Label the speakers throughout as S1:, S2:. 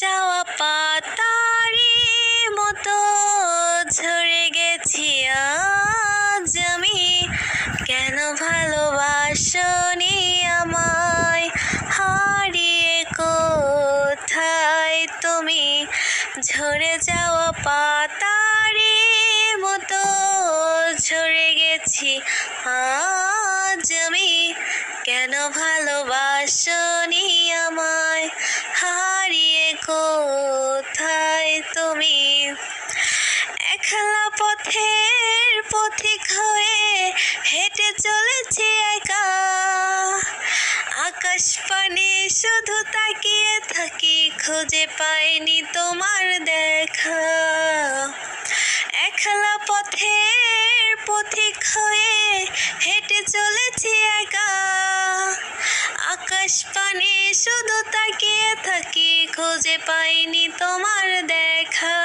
S1: যাওয়া পাতারি মতো ঝরে গেছি আজ আমি। কেন ভালোবাসনি আমায়, হারিয়ে কোথায় তুমি? ঝরে যাওয়া পাতারি মতো ঝরে গেছি আজ আমি। কেন ভালোবাসনি আমায়, হারিয়ে কোথায় তুমি? একলা পথের পথিক হয়ে হেঁটে চলেছি একা, আকাশ পানে শুধু তাকিয়ে থাকি, খুঁজে পাইনি তোমার দেখা। একলা পথের পথিক হয়ে হেঁটে চলেছি একা, আকাশ পানে শুধু তাকিয়ে থাকি, খুঁজে পাইনি তোমার দেখা।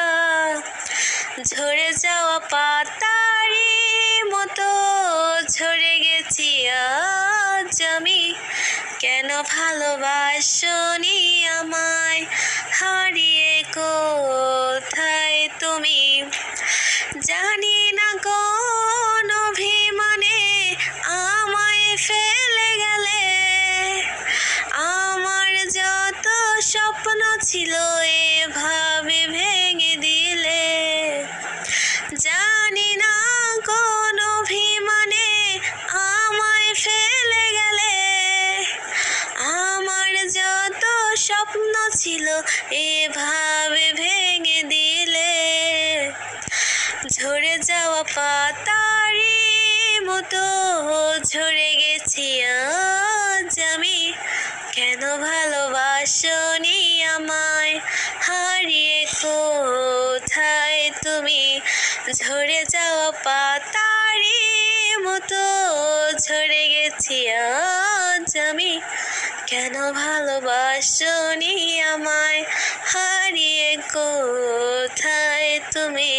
S1: ঝরে যাওয়া পাতারি মতো ঝরে গেছি আজ আমি। কেন ভালোবাসনি আমায়, হারিয়ে কোথায় তুমি? জানি না কোন অভিমানে আমায় ফেলে গেলে, আমার যত স্বপ্ন ছিল এভাবে ভেঙে দিলে। জানি না কোন অভিমানে আমায় ফেলে গেলে, আমার যত স্বপ্ন ছিল এভাবে ভেঙে দিলে। ঝরে যাওয়া পাতারি মতো ঝরে গেছি আজ আমি। কেন ভালোবাসনি আমায়, হারিয়ে কোথায় তুমি? ঝরে যাওয়া পাতারি মতো ঝরে গেছি আজ আমি। কেন ভালোবাসনি আমায়, হারিয়ে কোথায় তুমি?